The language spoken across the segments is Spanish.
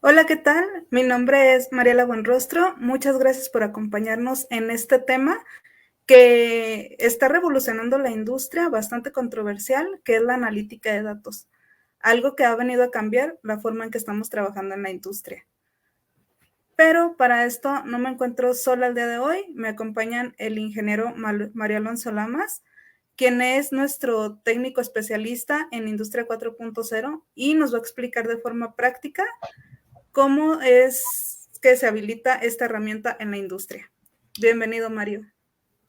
Hola, ¿qué tal? Mi nombre es Mariela Buenrostro. Muchas gracias por acompañarnos en este tema que está revolucionando la industria, bastante controversial, que es la analítica de datos, algo que ha venido a cambiar la forma en que estamos trabajando en la industria. Pero para esto no me encuentro sola el día de hoy, me acompañan el ingeniero Mario Alonso Lamas, quien es nuestro técnico especialista en Industria 4.0 y nos va a explicar de forma práctica cómo es que se habilita esta herramienta en la industria. Bienvenido, Mario.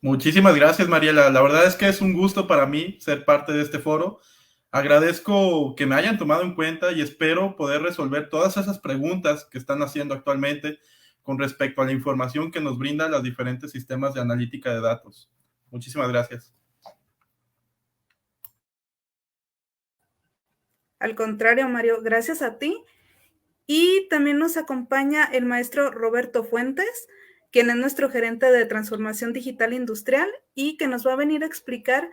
Muchísimas gracias, Mariela. La verdad es que es un gusto para mí ser parte de este foro. Agradezco que me hayan tomado en cuenta y espero poder resolver todas esas preguntas que están haciendo actualmente con respecto a la información que nos brindan los diferentes sistemas de analítica de datos. Muchísimas gracias. Al contrario, Mario, gracias a ti. Y también nos acompaña el maestro Roberto Fuentes, quien es nuestro gerente de transformación digital industrial y que nos va a venir a explicar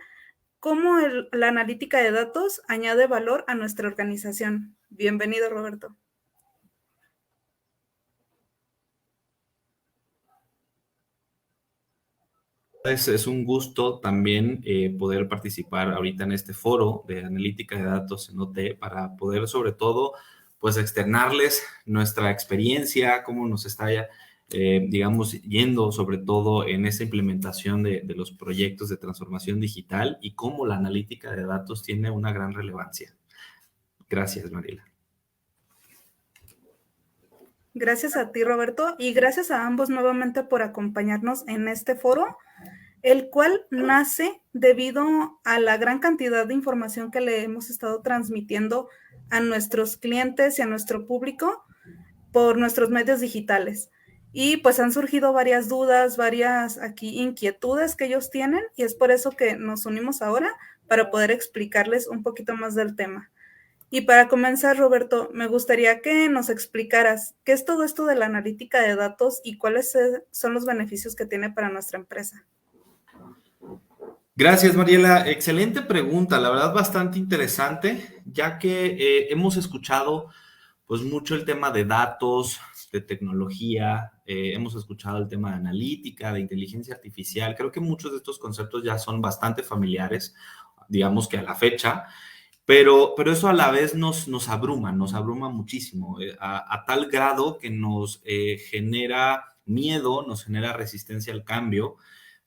cómo la analítica de datos añade valor a nuestra organización. Bienvenido, Roberto. Es un gusto también poder participar ahorita en este foro de analítica de datos en OT para poder sobre todo pues externarles nuestra experiencia, cómo nos está digamos yendo sobre todo en esta implementación de los proyectos de transformación digital y cómo la analítica de datos tiene una gran relevancia. Gracias, Mariela. Gracias a ti, Roberto, y gracias a ambos nuevamente por acompañarnos en este foro, el cual nace debido a la gran cantidad de información que le hemos estado transmitiendo a nuestros clientes y a nuestro público por nuestros medios digitales. Y pues han surgido varias dudas, varias aquí inquietudes que ellos tienen y es por eso que nos unimos ahora para poder explicarles un poquito más del tema. Y para comenzar, Roberto, me gustaría que nos explicaras qué es todo esto de la analítica de datos y cuáles son los beneficios que tiene para nuestra empresa. Gracias, Mariela. Excelente pregunta, la verdad bastante interesante, ya que hemos escuchado pues mucho el tema de datos, de tecnología, hemos escuchado el tema de analítica, de inteligencia artificial. Creo que muchos de estos conceptos ya son bastante familiares, digamos que a la fecha, pero eso a la vez nos abruma muchísimo, a tal grado que nos genera miedo, nos genera resistencia al cambio.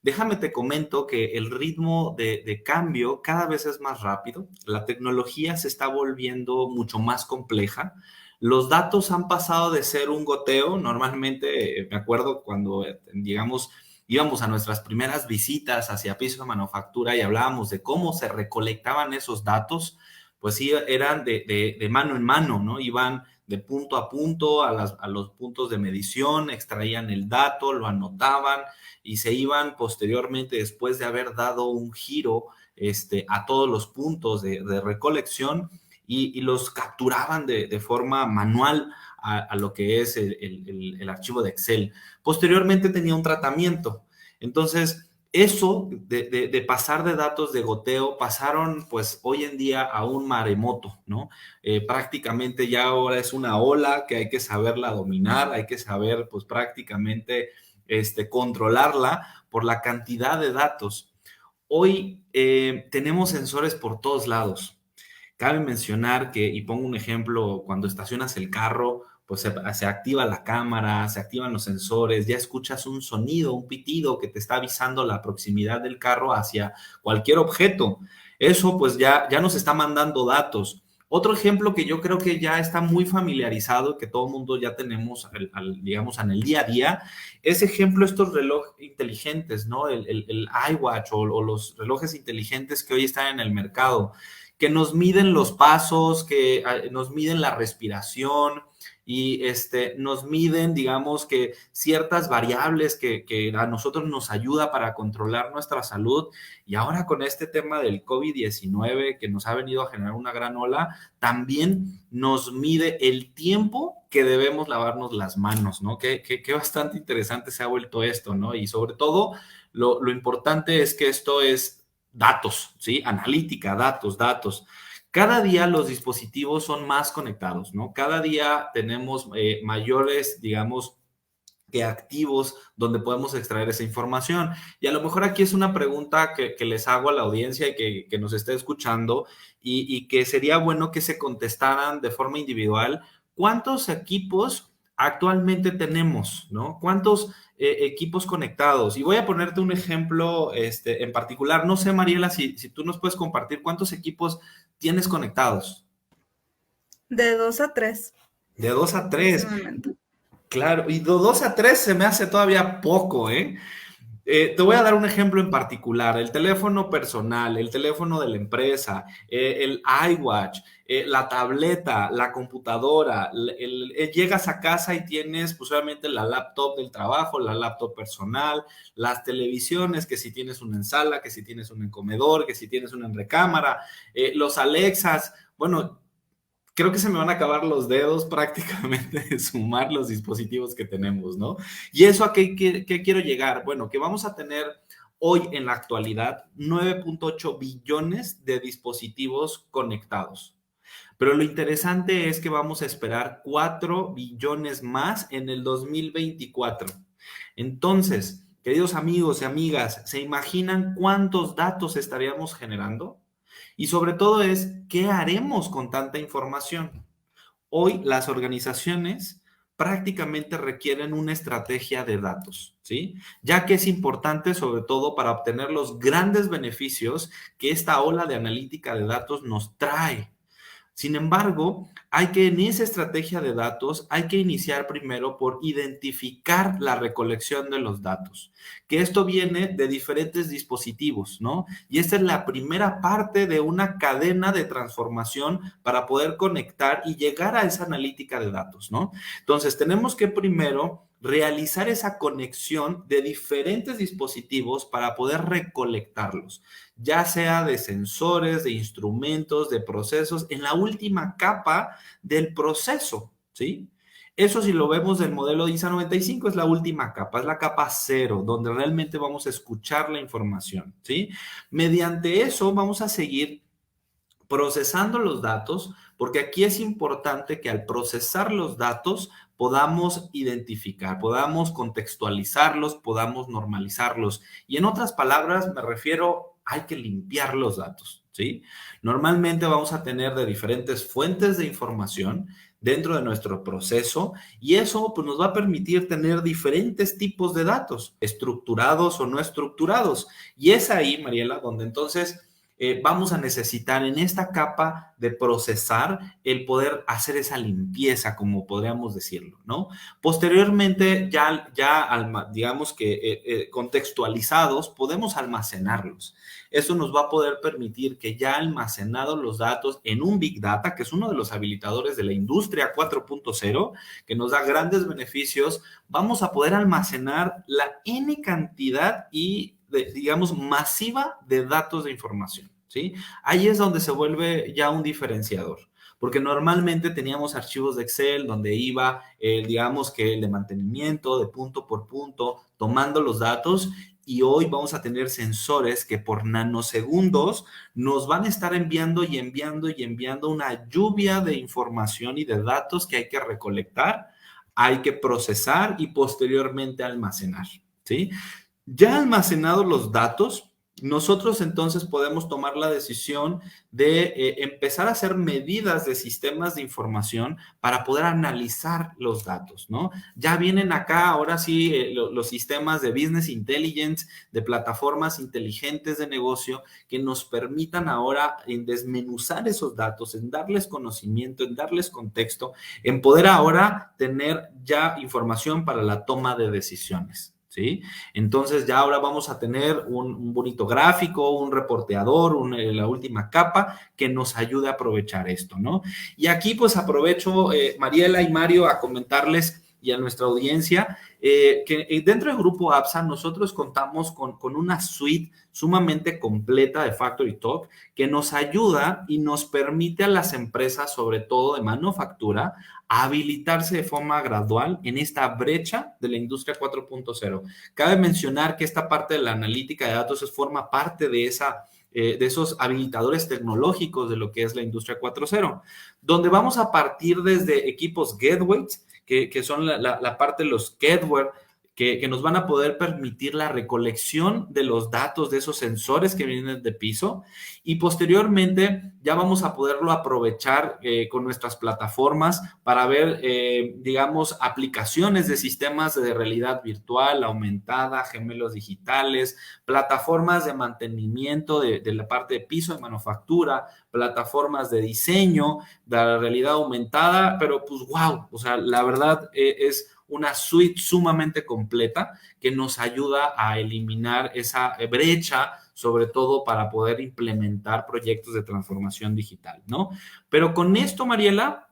Déjame te comento que el ritmo de cambio cada vez es más rápido, la tecnología se está volviendo mucho más compleja, los datos han pasado de ser un goteo, normalmente me acuerdo cuando, digamos, íbamos a nuestras primeras visitas hacia piso de manufactura y hablábamos de cómo se recolectaban esos datos, pues sí, eran de mano en mano, ¿no? Iban de punto a punto a los puntos de medición, extraían el dato, lo anotaban, y se iban posteriormente, después de haber dado un giro a todos los puntos de recolección y los capturaban de forma manual a lo que es el archivo de Excel. Posteriormente tenía un tratamiento. Entonces, eso de pasar de datos de goteo pasaron pues hoy en día a un maremoto, ¿no? Prácticamente ya ahora es una ola que hay que saberla dominar, hay que saber pues prácticamente controlarla por la cantidad de datos. Hoy tenemos sensores por todos lados. Cabe mencionar que, y pongo un ejemplo, cuando estacionas el carro, pues se activa la cámara, se activan los sensores, ya escuchas un sonido, un pitido que te está avisando la proximidad del carro hacia cualquier objeto. Eso pues ya nos está mandando datos. Otro ejemplo que yo creo que ya está muy familiarizado, que todo el mundo ya tenemos, digamos, en el día a día, es ejemplo estos relojes inteligentes, ¿no? El iWatch o los relojes inteligentes que hoy están en el mercado, que nos miden los pasos, que nos miden la respiración y nos miden, digamos, que ciertas variables que a nosotros nos ayuda para controlar nuestra salud. Y ahora con este tema del COVID-19 que nos ha venido a generar una gran ola, también nos mide el tiempo que debemos lavarnos las manos, ¿no? Que bastante interesante se ha vuelto esto, ¿no? Y sobre todo, lo importante es que esto es datos, ¿sí? Analítica, datos. cada día los dispositivos son más conectados, ¿no? Cada día tenemos mayores, digamos, que activos donde podemos extraer esa información. Y a lo mejor aquí es una pregunta que les hago a la audiencia y que nos esté escuchando y que sería bueno que se contestaran de forma individual. ¿Cuántos equipos actualmente tenemos, ¿no? ¿Cuántos equipos conectados? Y voy a ponerte un ejemplo en particular. No sé, Mariela, si tú nos puedes compartir cuántos equipos tienes conectados. De 2 a 3. De 2 a 3. Claro, y de 2 a 3 se me hace todavía poco, ¿eh? Te voy a dar un ejemplo en particular, el teléfono personal, el teléfono de la empresa, el iWatch, la tableta, la computadora, llegas a casa y tienes pues obviamente la laptop del trabajo, la laptop personal, las televisiones, que si tienes una en sala, que si tienes una en comedor, que si tienes una en recámara, los Alexas, bueno, creo que se me van a acabar los dedos prácticamente de sumar los dispositivos que tenemos, ¿no? ¿Y eso a qué quiero llegar? Bueno, que vamos a tener hoy en la actualidad 9.8 billones de dispositivos conectados. Pero lo interesante es que vamos a esperar 4 billones más en el 2024. Entonces, queridos amigos y amigas, ¿se imaginan cuántos datos estaríamos generando? Y sobre todo es, ¿qué haremos con tanta información? Hoy las organizaciones prácticamente requieren una estrategia de datos, ¿sí? Ya que es importante sobre todo para obtener los grandes beneficios que esta ola de analítica de datos nos trae. Sin embargo, en esa estrategia de datos, hay que iniciar primero por identificar la recolección de los datos, que esto viene de diferentes dispositivos, ¿no? Y esta es la primera parte de una cadena de transformación para poder conectar y llegar a esa analítica de datos, ¿no? Entonces, tenemos que primero realizar esa conexión de diferentes dispositivos para poder recolectarlos, ya sea de sensores, de instrumentos, de procesos, en la última capa del proceso, ¿sí? Eso si lo vemos del modelo ISA 95 es la última capa, es la capa 0, donde realmente vamos a escuchar la información, ¿sí? Mediante eso vamos a seguir procesando los datos, porque aquí es importante que al procesar los datos podamos identificar, podamos contextualizarlos, podamos normalizarlos. Y en otras palabras me refiero, hay que limpiar los datos, ¿sí? Normalmente vamos a tener de diferentes fuentes de información dentro de nuestro proceso y eso pues, nos va a permitir tener diferentes tipos de datos, estructurados o no estructurados. Y es ahí, Mariela, donde entonces vamos a necesitar en esta capa de procesar el poder hacer esa limpieza, como podríamos decirlo, ¿no? Posteriormente, digamos que contextualizados, podemos almacenarlos. Eso nos va a poder permitir que ya almacenados los datos en un Big Data, que es uno de los habilitadores de la industria 4.0, que nos da grandes beneficios, vamos a poder almacenar la N cantidad digamos, masiva de datos de información, ¿sí? Ahí es donde se vuelve ya un diferenciador, porque normalmente teníamos archivos de Excel donde iba, digamos que el de mantenimiento, de punto por punto, tomando los datos, y hoy vamos a tener sensores que por nanosegundos nos van a estar enviando y enviando y enviando una lluvia de información y de datos que hay que recolectar, hay que procesar y posteriormente almacenar, ¿sí? Ya almacenados los datos, nosotros entonces podemos tomar la decisión de empezar a hacer medidas de sistemas de información para poder analizar los datos, ¿no? Ya vienen acá, ahora sí, los sistemas de business intelligence, de plataformas inteligentes de negocio que nos permitan ahora en desmenuzar esos datos, en darles conocimiento, en darles contexto, en poder ahora tener ya información para la toma de decisiones, ¿sí? Entonces ya ahora vamos a tener un bonito gráfico, un reporteador, la última capa que nos ayude a aprovechar esto, ¿no? Y aquí pues aprovecho, Mariela y Mario, a comentarles y a nuestra audiencia que dentro del grupo APSA nosotros contamos con una suite sumamente completa de Factory Talk que nos ayuda y nos permite a las empresas, sobre todo de manufactura, a habilitarse de forma gradual en esta brecha de la industria 4.0. Cabe mencionar que esta parte de la analítica de datos forma parte de esa de esos habilitadores tecnológicos de lo que es la industria 4.0, donde vamos a partir desde equipos gateways, que son la parte de los gateware, que nos van a poder permitir la recolección de los datos de esos sensores que vienen de piso, y posteriormente ya vamos a poderlo aprovechar con nuestras plataformas para ver, digamos, aplicaciones de sistemas de realidad virtual, aumentada, gemelos digitales, plataformas de mantenimiento de la parte de piso de manufactura, plataformas de diseño, de la realidad aumentada, pero pues wow, o sea, la verdad es una suite sumamente completa que nos ayuda a eliminar esa brecha, sobre todo para poder implementar proyectos de transformación digital, ¿no? Pero con esto, Mariela,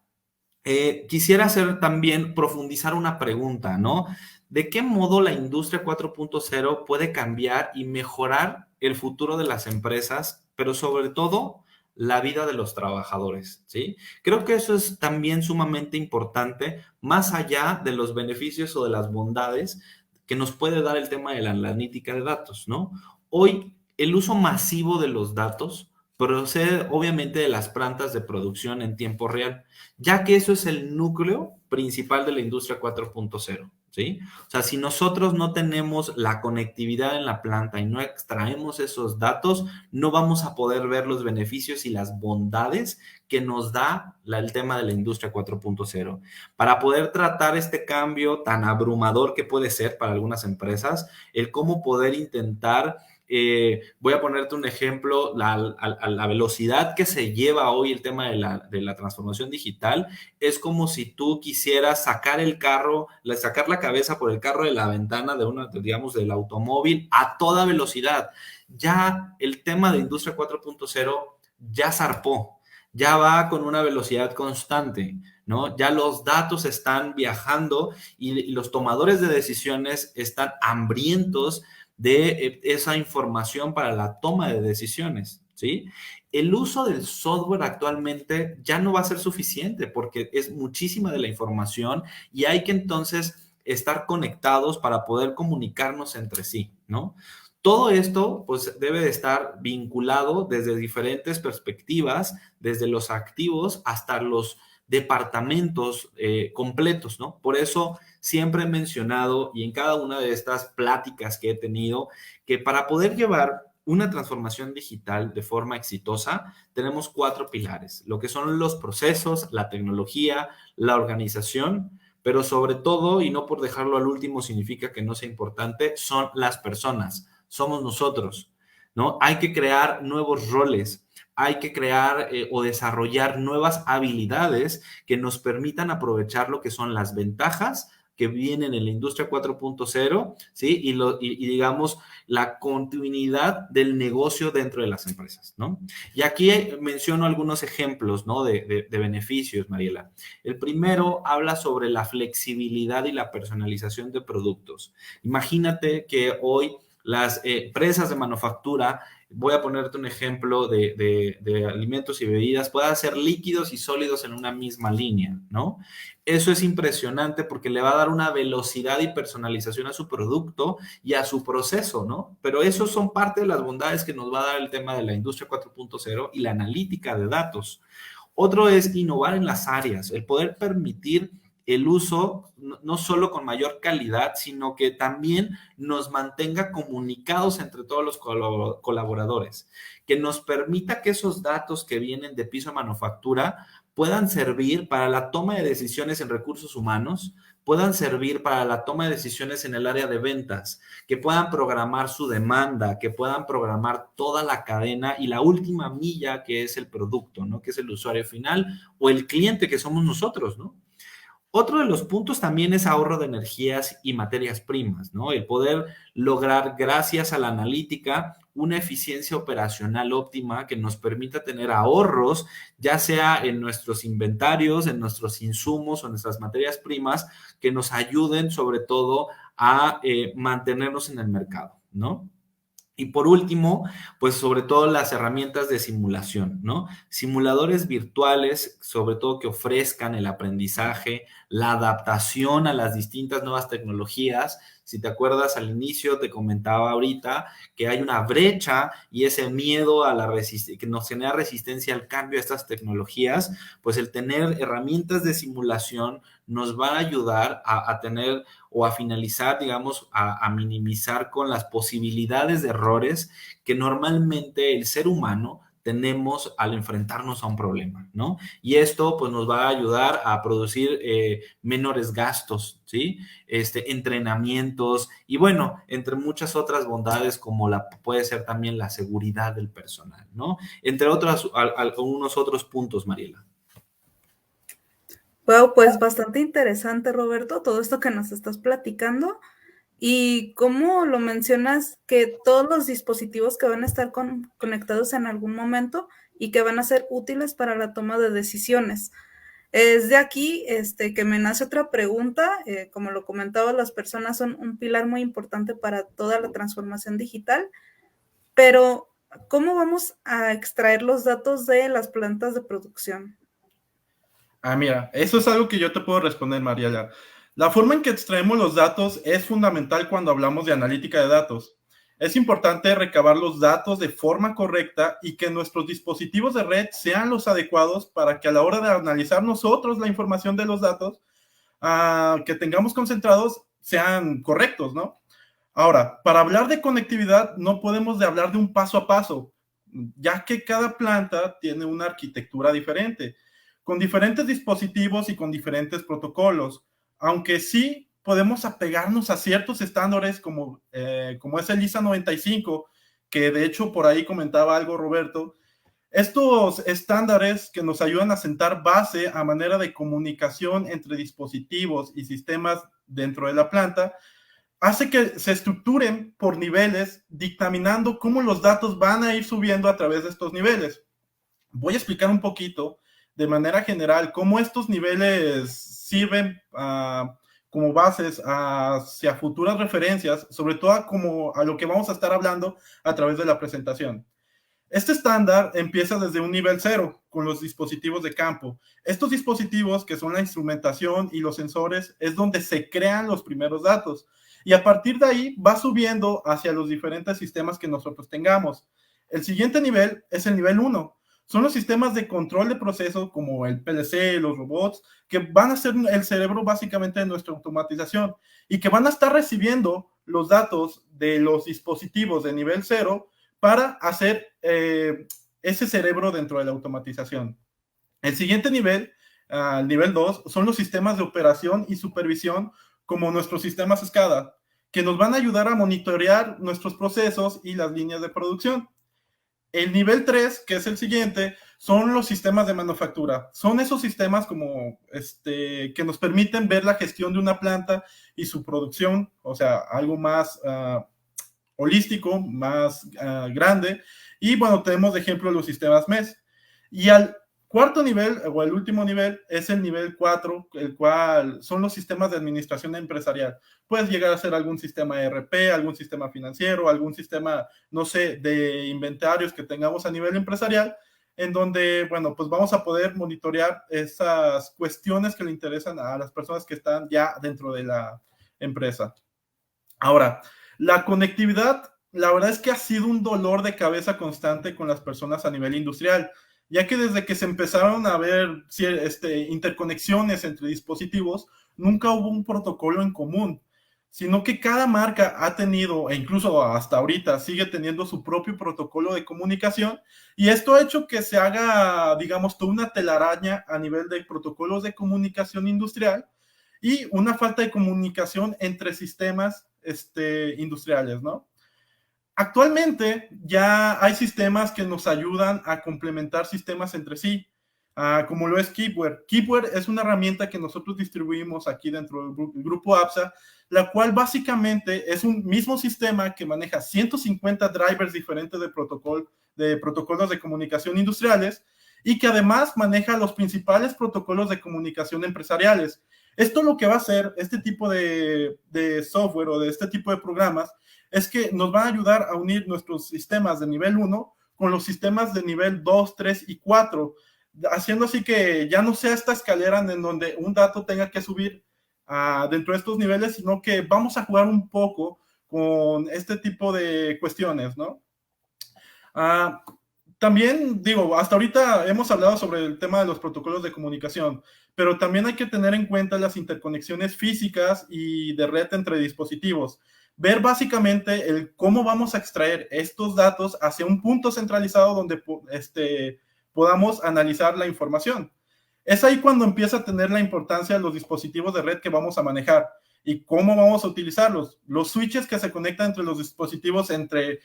quisiera hacer también, profundizar una pregunta, ¿no? ¿De qué modo la industria 4.0 puede cambiar y mejorar el futuro de las empresas, pero sobre todo la vida de los trabajadores, ¿sí? Creo que eso es también sumamente importante, más allá de los beneficios o de las bondades que nos puede dar el tema de la analítica de datos, ¿no? Hoy, el uso masivo de los datos procede obviamente de las plantas de producción en tiempo real, ya que eso es el núcleo principal de la industria 4.0. ¿Sí? O sea, si nosotros no tenemos la conectividad en la planta y no extraemos esos datos, no vamos a poder ver los beneficios y las bondades que nos da el tema de la industria 4.0. Para poder tratar este cambio tan abrumador que puede ser para algunas empresas, el cómo poder intentar voy a ponerte un ejemplo, la velocidad que se lleva hoy el tema de la transformación digital es como si tú quisieras sacar el carro, sacar la cabeza por el carro de la ventana de digamos, del automóvil a toda velocidad. Ya el tema de industria 4.0 ya zarpó, ya va con una velocidad constante, ¿no? Ya los datos están viajando y los tomadores de decisiones están hambrientos de esa información para la toma de decisiones, ¿sí? El uso del software actualmente ya no va a ser suficiente porque es muchísima de la información y hay que entonces estar conectados para poder comunicarnos entre sí, ¿no? Todo esto, pues, debe de estar vinculado desde diferentes perspectivas, desde los activos hasta los departamentos completos, ¿no? Por eso siempre he mencionado y en cada una de estas pláticas que he tenido que para poder llevar una transformación digital de forma exitosa tenemos 4 pilares, lo que son los procesos, la tecnología, la organización, pero sobre todo, y no por dejarlo al último significa que no sea importante, son las personas, somos nosotros, ¿no? Hay que crear nuevos roles, hay que crear o desarrollar nuevas habilidades que nos permitan aprovechar lo que son las ventajas que vienen en la industria 4.0, ¿sí? Y digamos, la continuidad del negocio dentro de las empresas, ¿no? Y aquí menciono algunos ejemplos, ¿no? De beneficios, Mariela. El primero habla sobre la flexibilidad y la personalización de productos. Imagínate que hoy las empresas de manufactura, voy a ponerte un ejemplo de alimentos y bebidas, puedan ser líquidos y sólidos en una misma línea, ¿no? Eso es impresionante porque le va a dar una velocidad y personalización a su producto y a su proceso, ¿no? Pero eso son parte de las bondades que nos va a dar el tema de la industria 4.0 y la analítica de datos. Otro es innovar en las áreas, el poder permitir el uso no solo con mayor calidad, sino que también nos mantenga comunicados entre todos los colaboradores, que nos permita que esos datos que vienen de piso a manufactura puedan servir para la toma de decisiones en recursos humanos, puedan servir para la toma de decisiones en el área de ventas, que puedan programar su demanda, que puedan programar toda la cadena y la última milla que es el producto, ¿no? Que es el usuario final o el cliente que somos nosotros, ¿no? Otro de los puntos también es ahorro de energías y materias primas, ¿no? El poder lograr, gracias a la analítica, una eficiencia operacional óptima que nos permita tener ahorros, ya sea en nuestros inventarios, en nuestros insumos o en nuestras materias primas, que nos ayuden sobre todo a mantenernos en el mercado, ¿no? Y por último, pues sobre todo las herramientas de simulación, ¿no? Simuladores virtuales, sobre todo que ofrezcan el aprendizaje, la adaptación a las distintas nuevas tecnologías. Si te acuerdas al inicio, te comentaba ahorita que hay una brecha y ese miedo a la que nos genera resistencia al cambio a estas tecnologías, pues el tener herramientas de simulación nos va a ayudar a tener o a finalizar, digamos, a minimizar con las posibilidades de errores que normalmente el ser humano tenemos al enfrentarnos a un problema, ¿no? Y esto pues nos va a ayudar a producir menores gastos, ¿sí? Entrenamientos y bueno, entre muchas otras bondades como puede ser también la seguridad del personal, ¿no? Entre otros, algunos otros puntos, Mariela. Wow, pues bastante interesante, Roberto, todo esto que nos estás platicando. Y como lo mencionas, que todos los dispositivos que van a estar conectados en algún momento y que van a ser útiles para la toma de decisiones. Es de aquí que me nace otra pregunta. Como lo comentaba, las personas son un pilar muy importante para toda la transformación digital, pero ¿cómo vamos a extraer los datos de las plantas de producción? Mira, eso es algo que yo te puedo responder, Mariela. La forma en que extraemos los datos es fundamental cuando hablamos de analítica de datos. Es importante recabar los datos de forma correcta y que nuestros dispositivos de red sean los adecuados para que a la hora de analizar nosotros la información de los datos que tengamos concentrados sean correctos, ¿no? Ahora, para hablar de conectividad no podemos hablar de un paso a paso, ya que cada planta tiene una arquitectura diferente, con diferentes dispositivos y con diferentes protocolos, aunque sí podemos apegarnos a ciertos estándares como es el ISA 95, que de hecho por ahí comentaba algo Roberto. Estos estándares que nos ayudan a sentar base a manera de comunicación entre dispositivos y sistemas dentro de la planta, hace que se estructuren por niveles, dictaminando cómo los datos van a ir subiendo a través de estos niveles. Voy a explicar un poquito de manera general cómo estos niveles sirven como bases hacia futuras referencias, sobre todo a lo que vamos a estar hablando a través de la presentación. Este estándar empieza desde un nivel 0 con los dispositivos de campo. Estos dispositivos, que son la instrumentación y los sensores, es donde se crean los primeros datos. Y a partir de ahí va subiendo hacia los diferentes sistemas que nosotros tengamos. El siguiente nivel es el nivel 1. Son los sistemas de control de proceso como el PLC, los robots, que van a ser el cerebro básicamente de nuestra automatización y que van a estar recibiendo los datos de los dispositivos de nivel 0 para hacer ese cerebro dentro de la automatización. El siguiente nivel, el nivel 2, son los sistemas de operación y supervisión como nuestros sistemas SCADA, que nos van a ayudar a monitorear nuestros procesos y las líneas de producción. El nivel 3, que es el siguiente, son los sistemas de manufactura. Son esos sistemas como que nos permiten ver la gestión de una planta y su producción, o sea, algo más holístico, más grande. Y bueno, tenemos de ejemplo los sistemas MES. Y al cuarto nivel, o el último nivel, es el nivel 4, el cual son los sistemas de administración empresarial. Puedes llegar a ser algún sistema ERP, algún sistema financiero, algún sistema, no sé, de inventarios que tengamos a nivel empresarial, en donde, bueno, pues vamos a poder monitorear esas cuestiones que le interesan a las personas que están ya dentro de la empresa. Ahora, la conectividad, la verdad es que ha sido un dolor de cabeza constante con las personas a nivel industrial, ya que desde que se empezaron a ver interconexiones entre dispositivos, nunca hubo un protocolo en común, sino que cada marca ha tenido, e incluso hasta ahorita sigue teniendo su propio protocolo de comunicación, y esto ha hecho que se haga, digamos, toda una telaraña a nivel de protocolos de comunicación industrial y una falta de comunicación entre sistemas industriales, ¿no? Actualmente ya hay sistemas que nos ayudan a complementar sistemas entre sí, como lo es Keepware. Keepware es una herramienta que nosotros distribuimos aquí dentro del grupo APSA, la cual básicamente es un mismo sistema que maneja 150 drivers diferentes de protocolos de comunicación industriales y que además maneja los principales protocolos de comunicación empresariales. Esto lo que va a hacer este tipo de software o de este tipo de programas es que nos va a ayudar a unir nuestros sistemas de nivel 1 con los sistemas de nivel 2, 3 y 4, haciendo así que ya no sea esta escalera en donde un dato tenga que subir dentro de estos niveles, sino que vamos a jugar un poco con este tipo de cuestiones, ¿no? También digo, hasta ahorita hemos hablado sobre el tema de los protocolos de comunicación, pero también hay que tener en cuenta las interconexiones físicas y de red entre dispositivos. Ver básicamente el cómo vamos a extraer estos datos hacia un punto centralizado donde podamos analizar la información. Es ahí cuando empieza a tener la importancia los dispositivos de red que vamos a manejar y cómo vamos a utilizarlos. Los switches que se conectan entre los dispositivos de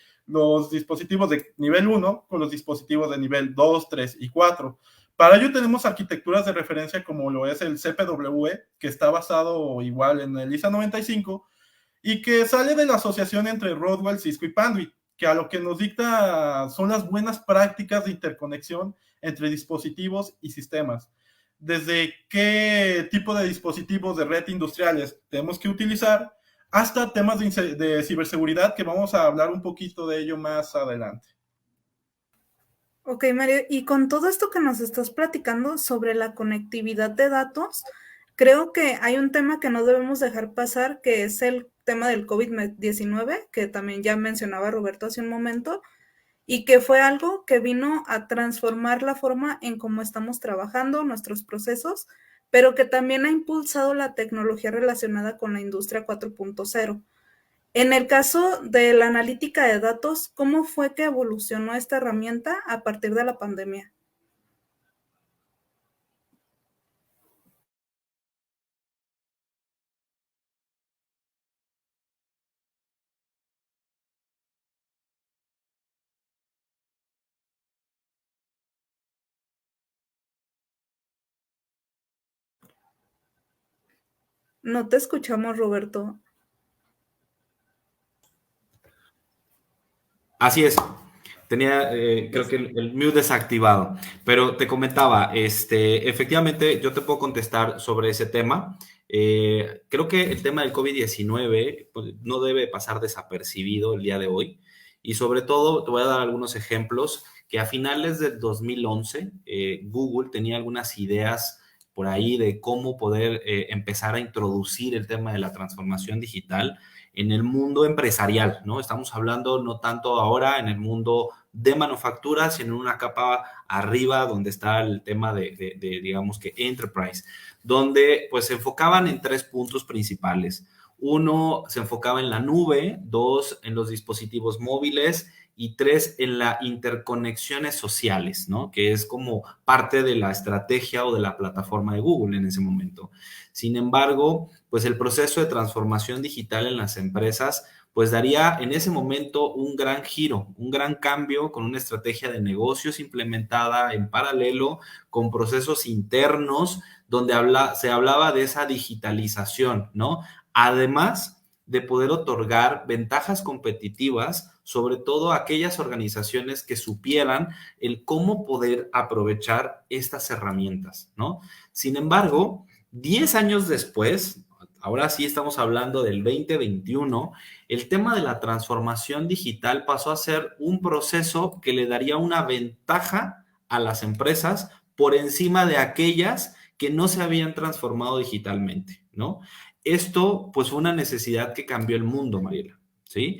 nivel 1 con los dispositivos de nivel 2, 3 y 4. Para ello tenemos arquitecturas de referencia como lo es el CPWE, que está basado igual en el ISA 95 y que sale de la asociación entre Rodwell, Cisco y Panduit, que a lo que nos dicta son las buenas prácticas de interconexión entre dispositivos y sistemas. Desde qué tipo de dispositivos de red industriales tenemos que utilizar, hasta temas de ciberseguridad, que vamos a hablar un poquito de ello más adelante. Ok, Mario, y con todo esto que nos estás platicando sobre la conectividad de datos, creo que hay un tema que no debemos dejar pasar, que es el tema del COVID-19, que también ya mencionaba Roberto hace un momento, y que fue algo que vino a transformar la forma en cómo estamos trabajando, nuestros procesos, pero que también ha impulsado la tecnología relacionada con la industria 4.0. En el caso de la analítica de datos, ¿cómo fue que evolucionó esta herramienta a partir de la pandemia? No te escuchamos, Roberto. Así es. Tenía, creo que el mute desactivado, pero te comentaba, efectivamente, yo te puedo contestar sobre ese tema. Creo que el tema del COVID-19 pues, no debe pasar desapercibido el día de hoy. Y sobre todo, te voy a dar algunos ejemplos que a finales del 2011, Google tenía algunas ideas por ahí de cómo poder empezar a introducir el tema de la transformación digital en el mundo empresarial, ¿no? Estamos hablando no tanto ahora en el mundo de manufactura, sino en una capa arriba donde está el tema de digamos que enterprise, donde pues se enfocaban en 3 puntos principales. Uno, se enfocaba en la nube, 2, en los dispositivos móviles y 3, en las interconexiones sociales, ¿no? Que es como parte de la estrategia o de la plataforma de Google en ese momento. Sin embargo, pues el proceso de transformación digital en las empresas pues daría en ese momento un gran giro, un gran cambio con una estrategia de negocios implementada en paralelo con procesos internos donde se hablaba de esa digitalización, ¿no? Además de poder otorgar ventajas competitivas, sobre todo a aquellas organizaciones que supieran el cómo poder aprovechar estas herramientas, ¿no? Sin embargo, 10 años después, ahora sí estamos hablando del 2021, el tema de la transformación digital pasó a ser un proceso que le daría una ventaja a las empresas por encima de aquellas que no se habían transformado digitalmente, ¿no? Esto, pues, fue una necesidad que cambió el mundo, Mariela, ¿sí?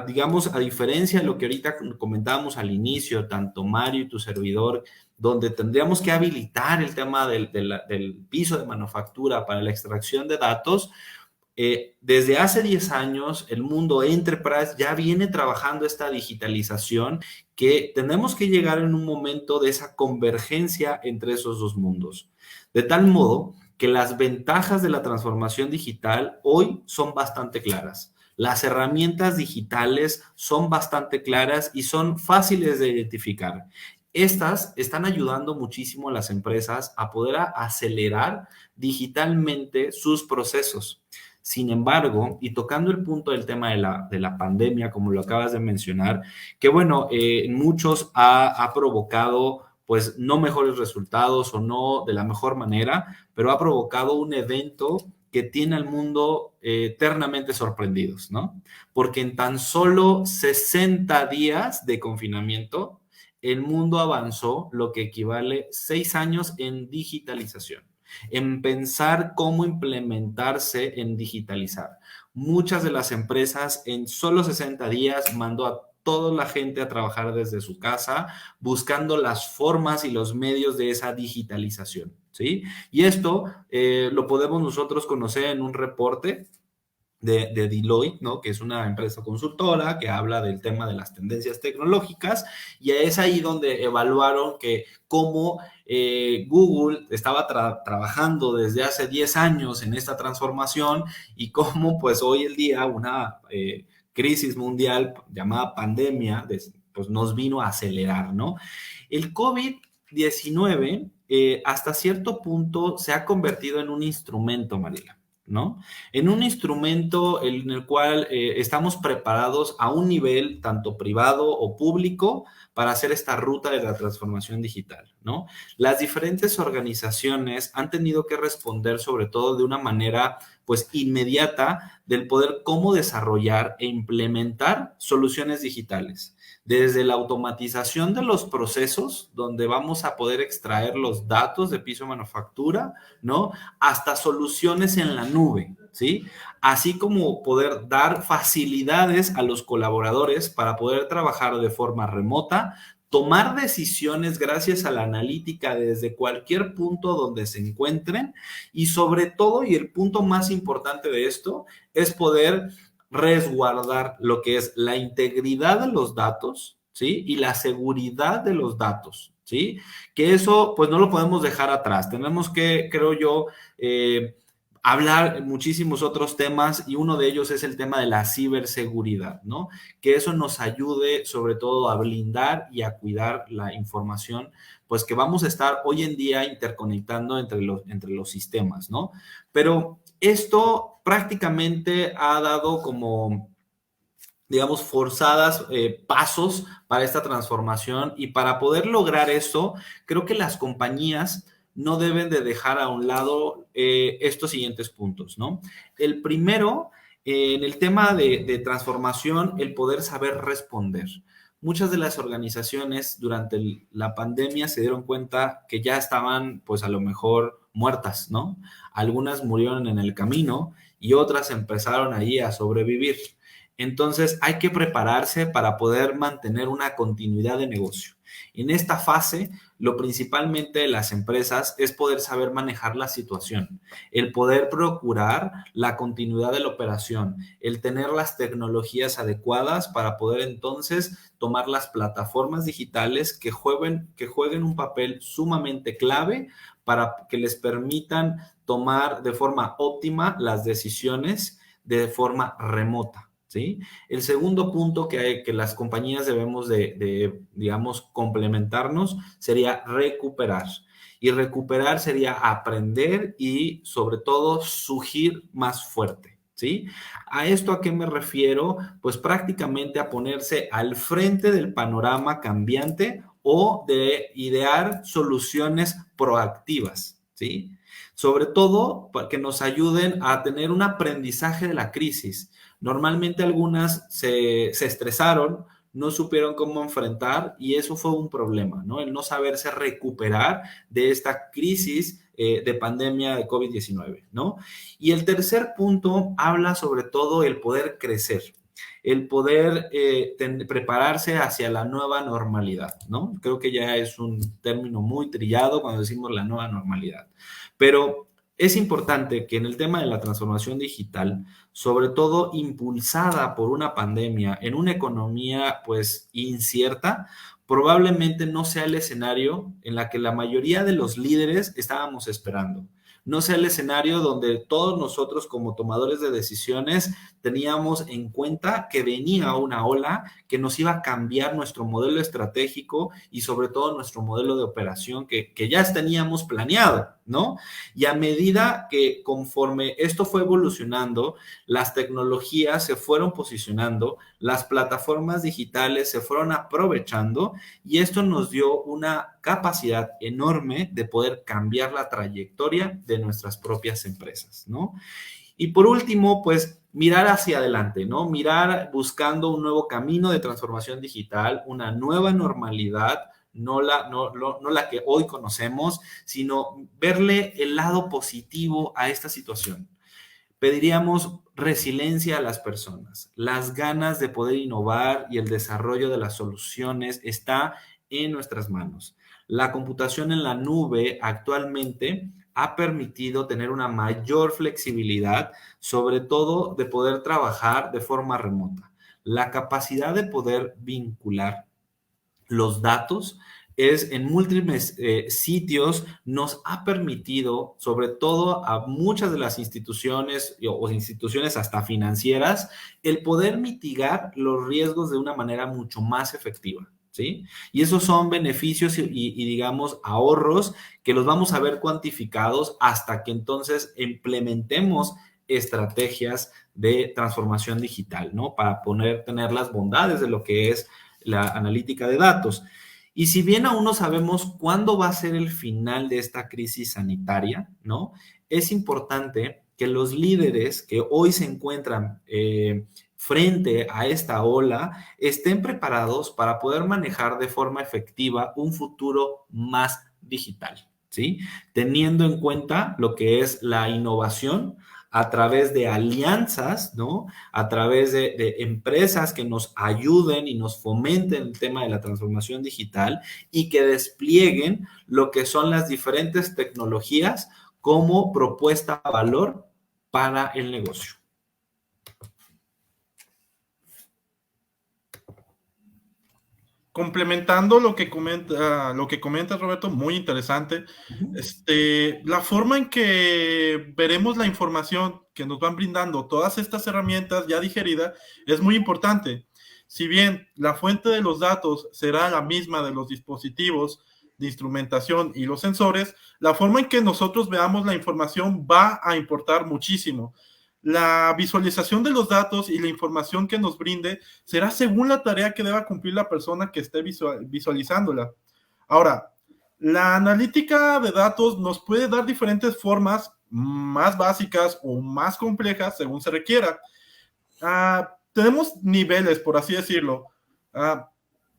Digamos, a diferencia de lo que ahorita comentábamos al inicio, tanto Mario y tu servidor, donde tendríamos que habilitar el tema del piso de manufactura para la extracción de datos, desde hace 10 años el mundo enterprise ya viene trabajando esta digitalización que tenemos que llegar en un momento de esa convergencia entre esos dos mundos. De tal modo que las ventajas de la transformación digital hoy son bastante claras. Las herramientas digitales son bastante claras y son fáciles de identificar. Estas están ayudando muchísimo a las empresas a poder acelerar digitalmente sus procesos. Sin embargo, y tocando el punto del tema de la pandemia, como lo acabas de mencionar, que bueno, muchos ha provocado pues no mejores resultados o no de la mejor manera, pero ha provocado un evento que tiene al mundo eternamente sorprendidos, ¿no? Porque en tan solo 60 días de confinamiento, el mundo avanzó lo que equivale 6 años en digitalización, en pensar cómo implementarse en digitalizar. Muchas de las empresas en solo 60 días mandó a toda la gente a trabajar desde su casa, buscando las formas y los medios de esa digitalización, ¿sí? Y esto lo podemos nosotros conocer en un reporte de Deloitte, ¿no? Que es una empresa consultora que habla del tema de las tendencias tecnológicas, y es ahí donde evaluaron que cómo Google estaba trabajando desde hace 10 años en esta transformación y cómo pues hoy el día una crisis mundial llamada pandemia pues nos vino a acelerar, ¿no? El COVID-19 hasta cierto punto se ha convertido en un instrumento, Mariela, ¿no? En un instrumento en el cual estamos preparados a un nivel tanto privado o público para hacer esta ruta de la transformación digital, ¿no? Las diferentes organizaciones han tenido que responder sobre todo de una manera pues inmediata del poder cómo desarrollar e implementar soluciones digitales. Desde la automatización de los procesos, donde vamos a poder extraer los datos de piso de manufactura, ¿no? Hasta soluciones en la nube, ¿sí? Así como poder dar facilidades a los colaboradores para poder trabajar de forma remota, tomar decisiones gracias a la analítica desde cualquier punto donde se encuentren y sobre todo, y el punto más importante de esto, es poder resguardar lo que es la integridad de los datos, ¿sí? Y la seguridad de los datos, ¿sí? Que eso, pues no lo podemos dejar atrás. Tenemos que, creo yo, hablar muchísimos otros temas y uno de ellos es el tema de la ciberseguridad, ¿no? Que eso nos ayude sobre todo a blindar y a cuidar la información, pues que vamos a estar hoy en día interconectando entre los sistemas, ¿no? Pero esto prácticamente ha dado como, digamos, forzadas pasos para esta transformación y para poder lograr eso, creo que las compañías no deben de dejar a un lado estos siguientes puntos, ¿no? El primero, en el tema de transformación, el poder saber responder. Muchas de las organizaciones durante la pandemia se dieron cuenta que ya estaban, pues a lo mejor muertas, ¿no? Algunas murieron en el camino y otras empezaron allí a sobrevivir. Entonces hay que prepararse para poder mantener una continuidad de negocio. En esta fase, lo principalmente de las empresas es poder saber manejar la situación, el poder procurar la continuidad de la operación, el tener las tecnologías adecuadas para poder entonces tomar las plataformas digitales que jueguen un papel sumamente clave para que les permitan tomar de forma óptima las decisiones de forma remota, ¿sí? El segundo punto que las compañías debemos digamos, complementarnos sería recuperar. Y recuperar sería aprender y, sobre todo, surgir más fuerte, ¿sí? ¿A esto a qué me refiero? Pues prácticamente a ponerse al frente del panorama cambiante o de idear soluciones proactivas, ¿sí? Sobre todo, para que nos ayuden a tener un aprendizaje de la crisis. Normalmente algunas se estresaron, no supieron cómo enfrentar y eso fue un problema, ¿no? El no saberse recuperar de esta crisis de pandemia de COVID-19, ¿no? Y el tercer punto habla sobre todo el poder crecer, el poder prepararse hacia la nueva normalidad, ¿no? Creo que ya es un término muy trillado cuando decimos la nueva normalidad, pero es importante que en el tema de la transformación digital, sobre todo impulsada por una pandemia en una economía pues incierta, probablemente no sea el escenario en la que la mayoría de los líderes estábamos esperando. No sea el escenario donde todos nosotros como tomadores de decisiones teníamos en cuenta que venía una ola que nos iba a cambiar nuestro modelo estratégico y sobre todo nuestro modelo de operación que ya teníamos planeado, ¿no? Y a medida que conforme esto fue evolucionando, las tecnologías se fueron posicionando, las plataformas digitales se fueron aprovechando y esto nos dio una capacidad enorme de poder cambiar la trayectoria de nuestras propias empresas, ¿no? Y por último, pues mirar hacia adelante, ¿no? Mirar buscando un nuevo camino de transformación digital, una nueva normalidad, no la que hoy conocemos, sino verle el lado positivo a esta situación. Pediríamos resiliencia a las personas. Las ganas de poder innovar y el desarrollo de las soluciones está en nuestras manos. La computación en la nube actualmente ha permitido tener una mayor flexibilidad, sobre todo de poder trabajar de forma remota. La capacidad de poder vincular los datos es en múltiples sitios nos ha permitido, sobre todo a muchas de las instituciones o instituciones hasta financieras, el poder mitigar los riesgos de una manera mucho más efectiva. ¿Sí? Y esos son beneficios y, digamos, ahorros que los vamos a ver cuantificados hasta que entonces implementemos estrategias de transformación digital, ¿no? Para tener las bondades de lo que es la analítica de datos. Y si bien aún no sabemos cuándo va a ser el final de esta crisis sanitaria, ¿no? Es importante que los líderes que hoy se encuentran frente a esta ola estén preparados para poder manejar de forma efectiva un futuro más digital, ¿sí? Teniendo en cuenta lo que es la innovación a través de alianzas, ¿no? A través de empresas que nos ayuden y nos fomenten el tema de la transformación digital y que desplieguen lo que son las diferentes tecnologías como propuesta de valor para el negocio. Complementando lo que comentas, Roberto, muy interesante. La forma en que veremos la información que nos van brindando todas estas herramientas ya digeridas es muy importante. Si bien la fuente de los datos será la misma de los dispositivos de instrumentación y los sensores, la forma en que nosotros veamos la información va a importar muchísimo. La visualización de los datos y la información que nos brinde será según la tarea que deba cumplir la persona que esté visualizándola. Ahora, la analítica de datos nos puede dar diferentes formas más básicas o más complejas según se requiera. Tenemos niveles, por así decirlo.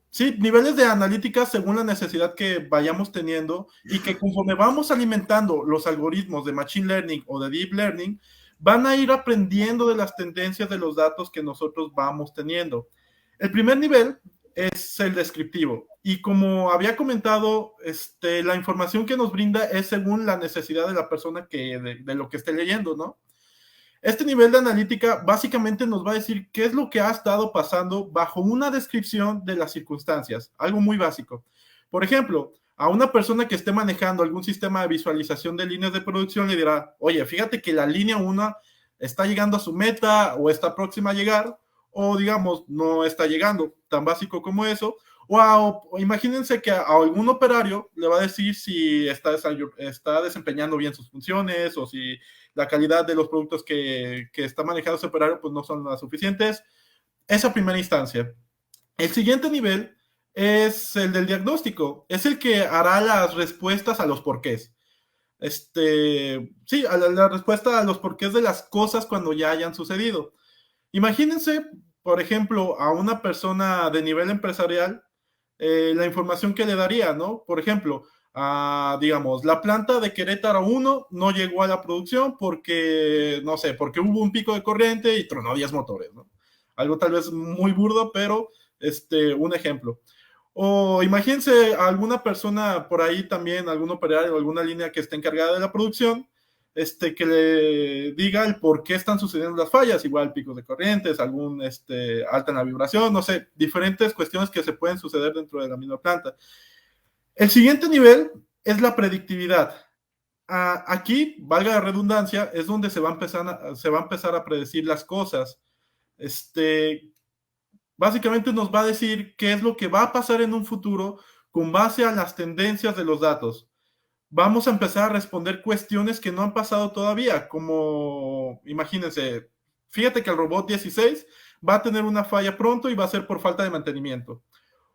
Sí, niveles de analítica según la necesidad que vayamos teniendo y que conforme vamos alimentando los algoritmos de Machine Learning o de Deep Learning, van a ir aprendiendo de las tendencias de los datos que nosotros vamos teniendo. El primer nivel es el descriptivo. Y como había comentado, la información que nos brinda es según la necesidad de la persona de lo que esté leyendo, ¿no? Este nivel de analítica básicamente nos va a decir qué es lo que ha estado pasando bajo una descripción de las circunstancias, algo muy básico. Por ejemplo, a una persona que esté manejando algún sistema de visualización de líneas de producción le dirá, oye, fíjate que la línea 1 está llegando a su meta o está próxima a llegar, o digamos, no está llegando, tan básico como eso. O imagínense que a algún operario le va a decir si está desempeñando bien sus funciones o si la calidad de los productos que está manejando ese operario pues no son las suficientes. Esa primera instancia. El siguiente nivel es el del diagnóstico. Es el que hará las respuestas a los porqués. Sí, a la respuesta a los porqués de las cosas cuando ya hayan sucedido. Imagínense, por ejemplo, a una persona de nivel empresarial, la información que le daría, ¿no? Por ejemplo, digamos, la planta de Querétaro 1 no llegó a la producción porque, no sé, porque hubo un pico de corriente y tronó 10 motores, ¿no? Algo tal vez muy burdo, pero un ejemplo. O imagínense a alguna persona por ahí también, algún operario o alguna línea que esté encargada de la producción, que le diga el por qué están sucediendo las fallas, igual picos de corrientes, algún alta en la vibración, no sé, diferentes cuestiones que se pueden suceder dentro de la misma planta. El siguiente nivel es la predictividad. Aquí, valga la redundancia, es donde se va a empezar a predecir las cosas. Básicamente nos va a decir qué es lo que va a pasar en un futuro con base a las tendencias de los datos. vamos a empezar a responder cuestiones que no han pasado todavía, como, imagínense, fíjate que el robot 16 va a tener una falla pronto y va a ser por falta de mantenimiento.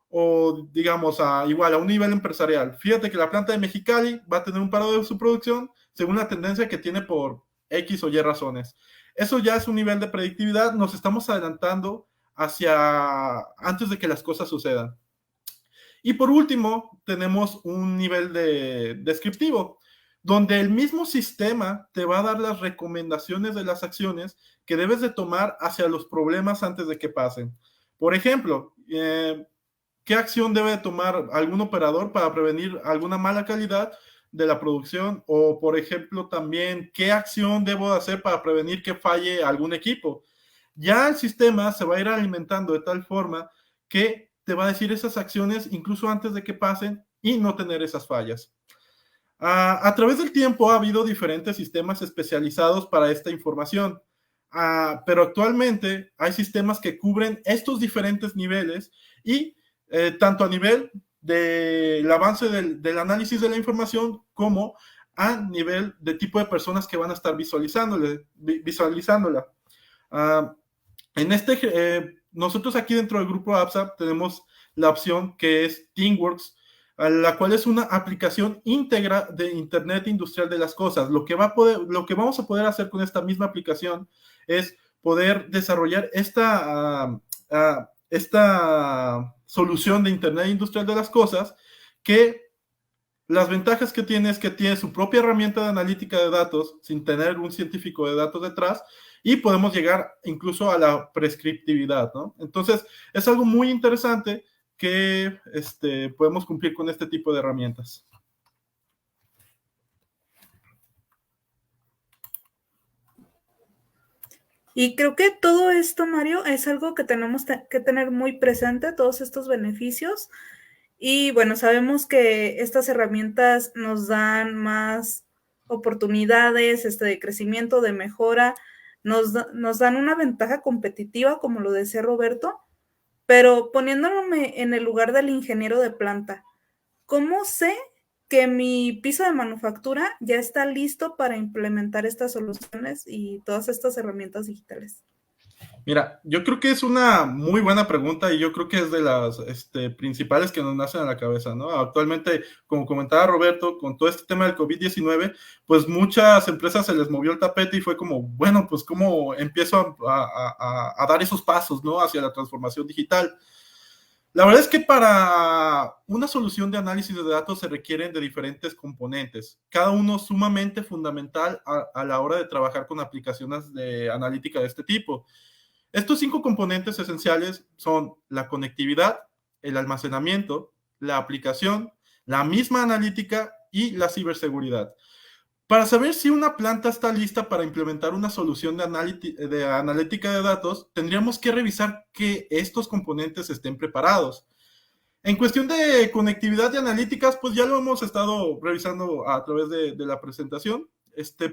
O digamos, igual a un nivel empresarial. Fíjate que la planta de Mexicali va a tener un paro de su producción según la tendencia que tiene por X o Y razones. Eso ya es un nivel de predictividad. Nos estamos adelantando hacia antes de que las cosas sucedan. Y por último, tenemos un nivel descriptivo, donde el mismo sistema te va a dar las recomendaciones de las acciones que debes de tomar hacia los problemas antes de que pasen. Por ejemplo, ¿qué acción debe tomar algún operador para prevenir alguna mala calidad de la producción? O, por ejemplo, también, ¿qué acción debo hacer para prevenir que falle algún equipo? Ya el sistema se va a ir alimentando de tal forma que te va a decir esas acciones incluso antes de que pasen y no tener esas fallas. A través del tiempo ha habido diferentes sistemas especializados para esta información, pero actualmente hay sistemas que cubren estos diferentes niveles y tanto a nivel del avance del análisis de la información como a nivel de tipo de personas que van a estar visualizándola. Nosotros aquí dentro del grupo APSA tenemos la opción que es ThingWorx, la cual es una aplicación íntegra de Internet Industrial de las Cosas. Lo que vamos a poder hacer con esta misma aplicación es poder desarrollar esta solución de Internet Industrial de las Cosas, que las ventajas que tiene es que tiene su propia herramienta de analítica de datos sin tener un científico de datos detrás, y podemos llegar incluso a la prescriptividad, ¿no? Entonces, es algo muy interesante que podemos cumplir con este tipo de herramientas. Y creo que todo esto, Mario, es algo que tenemos que tener muy presente, todos estos beneficios. Y bueno, sabemos que estas herramientas nos dan más oportunidades de crecimiento, de mejora, nos dan una ventaja competitiva, como lo decía Roberto, pero poniéndome en el lugar del ingeniero de planta, ¿cómo sé que mi piso de manufactura ya está listo para implementar estas soluciones y todas estas herramientas digitales? Mira, yo creo que es una muy buena pregunta y yo creo que es de las principales que nos nacen a la cabeza, ¿no? Actualmente, como comentaba Roberto, con todo este tema del COVID-19, pues muchas empresas se les movió el tapete y fue como, bueno, pues cómo empiezo a dar esos pasos, ¿no? Hacia la transformación digital. La verdad es que para una solución de análisis de datos se requieren de diferentes componentes, cada uno sumamente fundamental a la hora de trabajar con aplicaciones de analítica de este tipo. Estos 5 componentes esenciales son la conectividad, el almacenamiento, la aplicación, la misma analítica y la ciberseguridad. Para saber si una planta está lista para implementar una solución de analítica de datos, tendríamos que revisar que estos componentes estén preparados. En cuestión de conectividad y analíticas, pues ya lo hemos estado revisando a través de la presentación.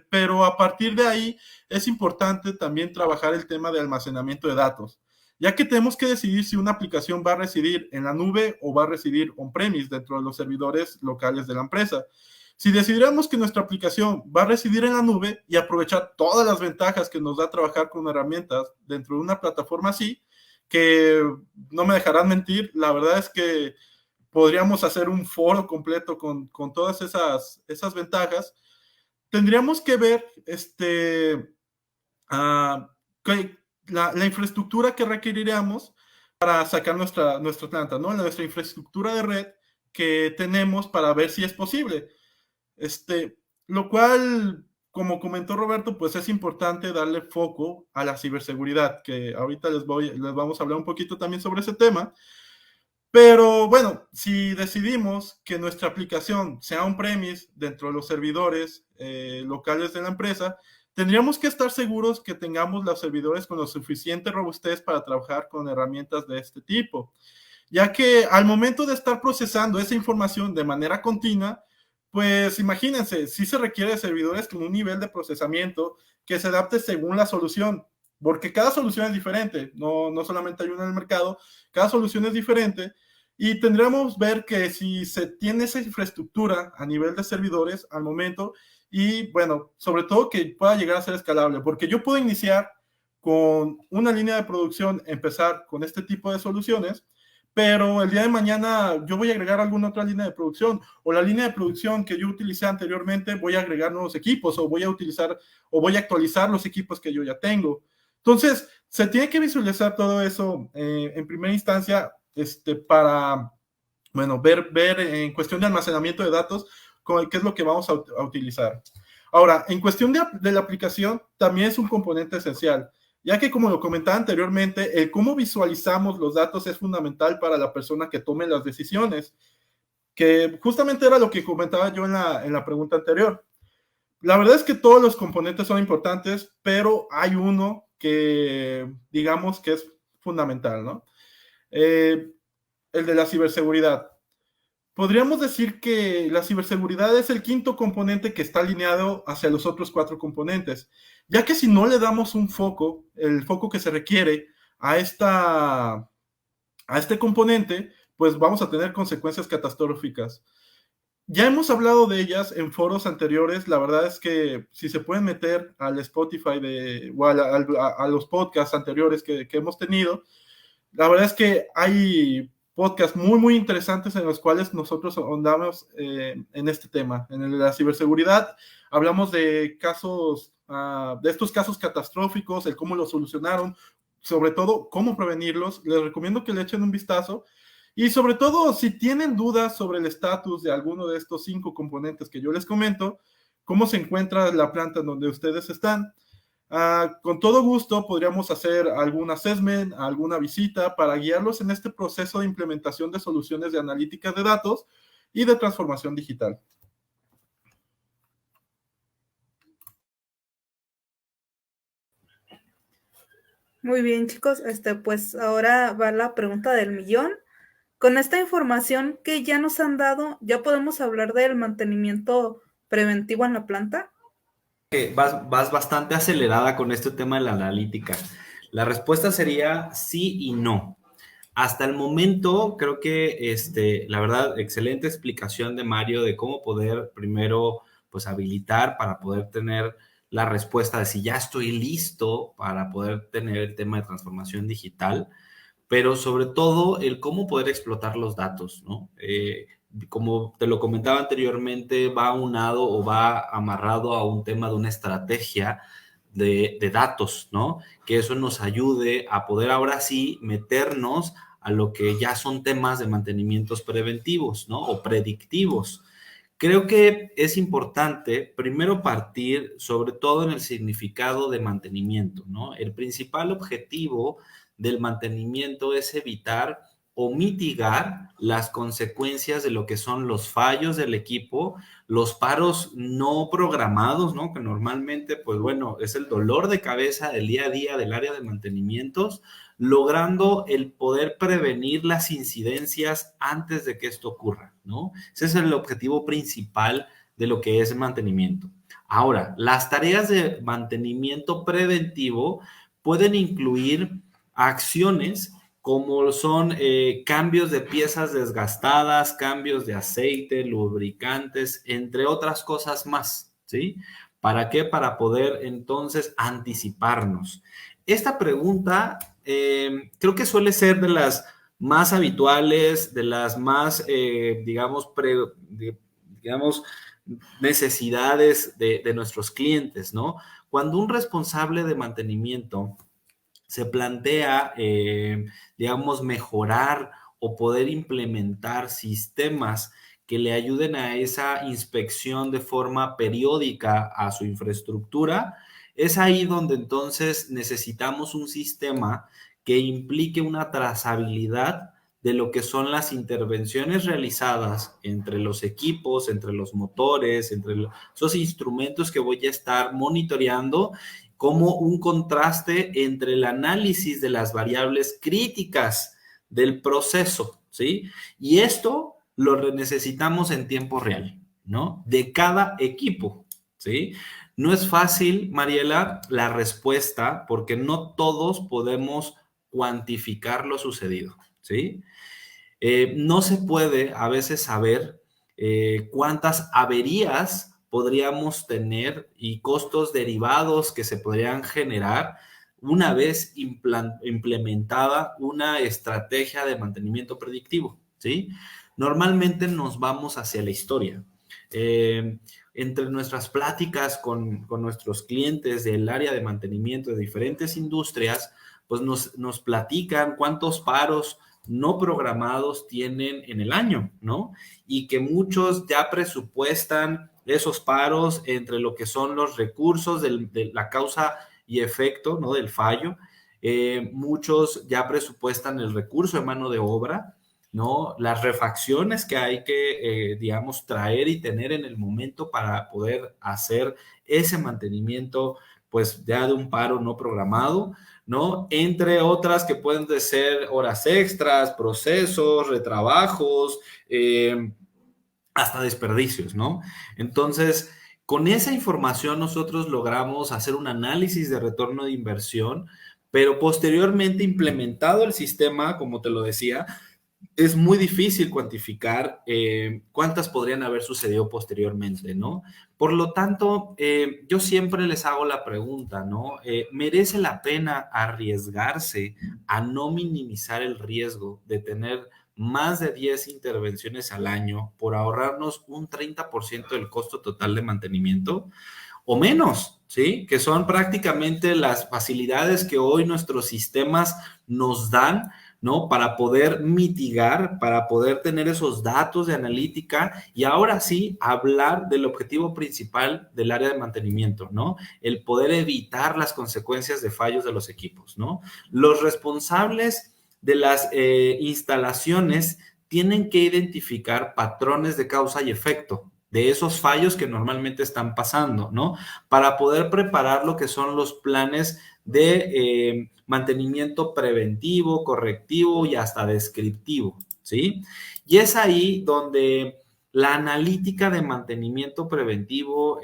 Pero a partir de ahí es importante también trabajar el tema de almacenamiento de datos, ya que tenemos que decidir si una aplicación va a residir en la nube o va a residir on-premise dentro de los servidores locales de la empresa. Si decidiéramos que nuestra aplicación va a residir en la nube y aprovechar todas las ventajas que nos da trabajar con herramientas dentro de una plataforma así, que no me dejarán mentir, la verdad es que podríamos hacer un foro completo con todas esas ventajas. Tendríamos que ver la infraestructura que requeriríamos para sacar nuestra planta, ¿no? Nuestra infraestructura de red que tenemos para ver si es posible. Lo cual, como comentó Roberto, pues es importante darle foco a la ciberseguridad, que ahorita les vamos a hablar un poquito también sobre ese tema. Pero bueno, si decidimos que nuestra aplicación sea on-premise dentro de los servidores locales de la empresa, tendríamos que estar seguros que tengamos los servidores con lo suficiente robustez para trabajar con herramientas de este tipo, ya que al momento de estar procesando esa información de manera continua, pues imagínense, sí se requiere de servidores con un nivel de procesamiento que se adapte según la solución, porque cada solución es diferente, no solamente hay una en el mercado, cada solución es diferente. Y tendremos ver que si se tiene esa infraestructura a nivel de servidores al momento, y bueno, sobre todo que pueda llegar a ser escalable, porque yo puedo iniciar con una línea de producción, empezar con este tipo de soluciones, pero el día de mañana yo voy a agregar alguna otra línea de producción, o la línea de producción que yo utilicé anteriormente, voy a agregar nuevos equipos, o voy a utilizar, o voy a actualizar los equipos que yo ya tengo. Entonces, se tiene que visualizar todo eso en primera instancia, para, bueno, ver en cuestión de almacenamiento de datos, qué es lo que vamos a utilizar. Ahora, en cuestión de la aplicación, también es un componente esencial, ya que, como lo comentaba anteriormente, el cómo visualizamos los datos es fundamental para la persona que tome las decisiones, que justamente era lo que comentaba yo en la pregunta anterior. La verdad es que todos los componentes son importantes, pero hay uno que digamos que es fundamental, ¿no? El de la ciberseguridad. Podríamos decir que la ciberseguridad es el quinto componente que está alineado hacia los otros 4 componentes, ya que si no le damos un foco, el foco que se requiere a este componente, pues vamos a tener consecuencias catastróficas. Ya hemos hablado de ellas en foros anteriores. La verdad es que si se pueden meter al Spotify o a los podcasts anteriores que hemos tenido, la verdad es que hay podcasts muy, muy interesantes en los cuales nosotros ahondamos en este tema, en la ciberseguridad. Hablamos de casos, de estos casos catastróficos, el cómo los solucionaron, sobre todo cómo prevenirlos. Les recomiendo que le echen un vistazo. Y sobre todo, si tienen dudas sobre el estatus de alguno de estos 5 componentes que yo les comento, cómo se encuentra la planta en donde ustedes están, con todo gusto podríamos hacer algún assessment, alguna visita para guiarlos en este proceso de implementación de soluciones de analítica de datos y de transformación digital. Muy bien, chicos. Pues ahora va la pregunta del millón. Con esta información que ya nos han dado, ¿ya podemos hablar del mantenimiento preventivo en la planta? Vas bastante acelerada con este tema de la analítica. La respuesta sería sí y no. Hasta el momento, creo que, la verdad, excelente explicación de Mario de cómo poder primero, pues, habilitar para poder tener la respuesta de si ya estoy listo para poder tener el tema de transformación digital, pero sobre todo el cómo poder explotar los datos, ¿no? Como te lo comentaba anteriormente, va aunado o va amarrado a un tema de una estrategia de datos, ¿no? Que eso nos ayude a poder ahora sí meternos a lo que ya son temas de mantenimientos preventivos, ¿no? O predictivos. Creo que es importante primero partir sobre todo en el significado de mantenimiento, ¿no? El principal objetivo del mantenimiento es evitar o mitigar las consecuencias de lo que son los fallos del equipo, los paros no programados, ¿no? Que normalmente, pues bueno, es el dolor de cabeza del día a día del área de mantenimientos, logrando el poder prevenir las incidencias antes de que esto ocurra, ¿no? Ese es el objetivo principal de lo que es mantenimiento. Ahora, las tareas de mantenimiento preventivo pueden incluir acciones como son cambios de piezas desgastadas, cambios de aceite, lubricantes, entre otras cosas más, ¿sí? ¿Para qué? Para poder entonces anticiparnos. Esta pregunta creo que suele ser de las más habituales, de las más, digamos, necesidades de nuestros clientes, ¿no? Cuando un responsable de mantenimiento se plantea, digamos, mejorar o poder implementar sistemas que le ayuden a esa inspección de forma periódica a su infraestructura, es ahí donde entonces necesitamos un sistema que implique una trazabilidad de lo que son las intervenciones realizadas entre los equipos, entre los motores, entre esos instrumentos que voy a estar monitoreando, como un contraste entre el análisis de las variables críticas del proceso, ¿sí? Y esto lo necesitamos en tiempo real, ¿no? De cada equipo, ¿sí? No es fácil, Mariela, la respuesta, porque no todos podemos cuantificar lo sucedido, ¿sí? No se puede a veces saber cuántas averías podríamos tener y costos derivados que se podrían generar una vez implementada una estrategia de mantenimiento predictivo, ¿sí? Normalmente nos vamos hacia la historia. Entre nuestras pláticas con nuestros clientes del área de mantenimiento de diferentes industrias, pues nos platican cuántos paros no programados tienen en el año, ¿no? Y que muchos ya presupuestan esos paros entre lo que son los recursos de la causa y efecto, ¿no? Del fallo. Muchos ya presupuestan el recurso de mano de obra, ¿no? Las refacciones que hay que, digamos, traer y tener en el momento para poder hacer ese mantenimiento, pues ya de un paro no programado, ¿no? Entre otras que pueden ser horas extras, procesos, retrabajos, hasta desperdicios, ¿no? Entonces, con esa información nosotros logramos hacer un análisis de retorno de inversión, pero posteriormente implementado el sistema, como te lo decía, es muy difícil cuantificar cuántas podrían haber sucedido posteriormente, ¿no? Por lo tanto, yo siempre les hago la pregunta, ¿no? ¿Merece la pena arriesgarse a no minimizar el riesgo de tener más de 10 intervenciones al año por ahorrarnos un 30% del costo total de mantenimiento? O menos, ¿sí? Que son prácticamente las facilidades que hoy nuestros sistemas nos dan, ¿no? Para poder mitigar, para poder tener esos datos de analítica y ahora sí hablar del objetivo principal del área de mantenimiento, ¿no? El poder evitar las consecuencias de fallos de los equipos, ¿no? Los responsables de las instalaciones tienen que identificar patrones de causa y efecto de esos fallos que normalmente están pasando, ¿no? Para poder preparar lo que son los planes de mantenimiento preventivo, correctivo y hasta descriptivo, ¿sí? Y es ahí donde la analítica de mantenimiento preventivo,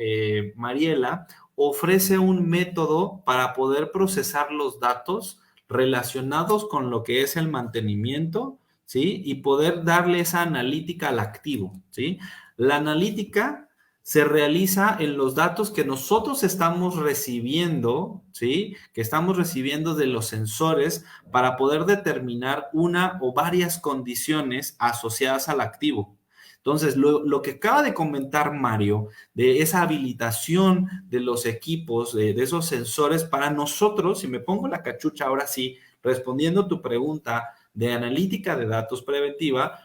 Mariela, ofrece un método para poder procesar los datos relacionados con lo que es el mantenimiento, ¿sí? Y poder darle esa analítica al activo, ¿sí? La analítica se realiza en los datos que nosotros estamos recibiendo, ¿sí? Que estamos recibiendo de los sensores para poder determinar una o varias condiciones asociadas al activo. Entonces, lo que acaba de comentar Mario, de esa habilitación de los equipos, de esos sensores, para nosotros, si me pongo la cachucha ahora sí, respondiendo tu pregunta de analítica de datos preventiva,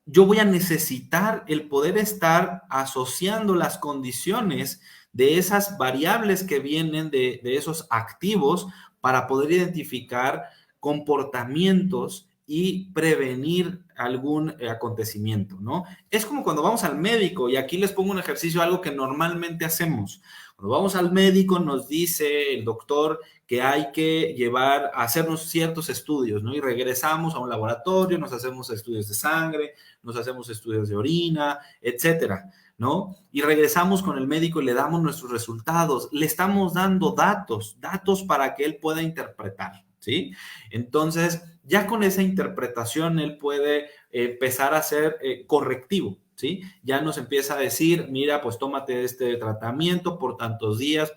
yo voy a necesitar el poder estar asociando las condiciones de esas variables que vienen de esos activos para poder identificar comportamientos y prevenir algún acontecimiento, ¿no? Es como cuando vamos al médico, y aquí les pongo un ejercicio, algo que normalmente hacemos. Cuando vamos al médico nos dice el doctor que hay que llevar a hacernos ciertos estudios, ¿no? Y regresamos a un laboratorio, nos hacemos estudios de sangre, nos hacemos estudios de orina, etcétera, ¿no? Y regresamos con el médico y le damos nuestros resultados, le estamos dando datos para que él pueda interpretar, ¿sí? Entonces, ya con esa interpretación, él puede empezar a ser correctivo, ¿sí? Ya nos empieza a decir, mira, pues tómate este tratamiento por tantos días,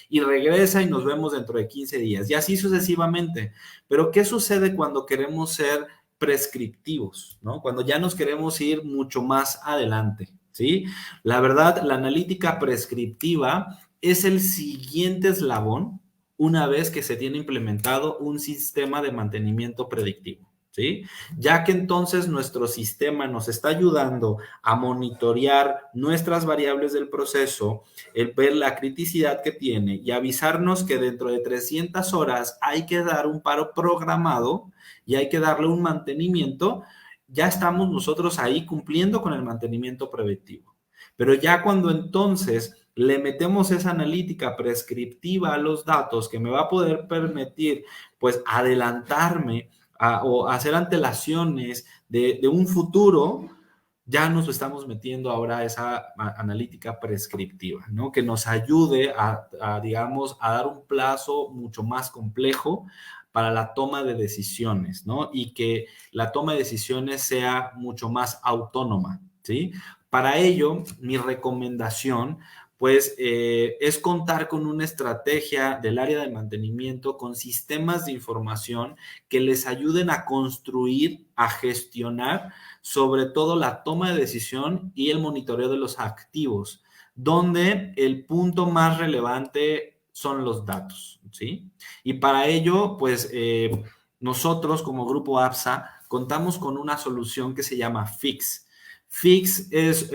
y regresa y nos vemos dentro de 15 días, y así sucesivamente. Pero, ¿qué sucede cuando queremos ser prescriptivos, ¿no? Cuando ya nos queremos ir mucho más adelante, ¿sí? La verdad, la analítica prescriptiva es el siguiente eslabón una vez que se tiene implementado un sistema de mantenimiento predictivo, ¿sí? Ya que entonces nuestro sistema nos está ayudando a monitorear nuestras variables del proceso, el ver la criticidad que tiene y avisarnos que dentro de 300 horas hay que dar un paro programado y hay que darle un mantenimiento, ya estamos nosotros ahí cumpliendo con el mantenimiento preventivo. Pero ya cuando entonces le metemos esa analítica prescriptiva a los datos que me va a poder permitir, pues, adelantarme o hacer antelaciones de un futuro, ya nos estamos metiendo ahora a esa analítica prescriptiva, ¿no? Que nos ayude digamos, a dar un plazo mucho más complejo para la toma de decisiones, ¿no? Y que la toma de decisiones sea mucho más autónoma, ¿sí? Para ello, mi recomendación, pues, es contar con una estrategia del área de mantenimiento con sistemas de información que les ayuden a construir, a gestionar, sobre todo la toma de decisión y el monitoreo de los activos, donde el punto más relevante son los datos, ¿sí? Y para ello, pues, nosotros como Grupo APSA contamos con una solución que se llama FIX. FIX es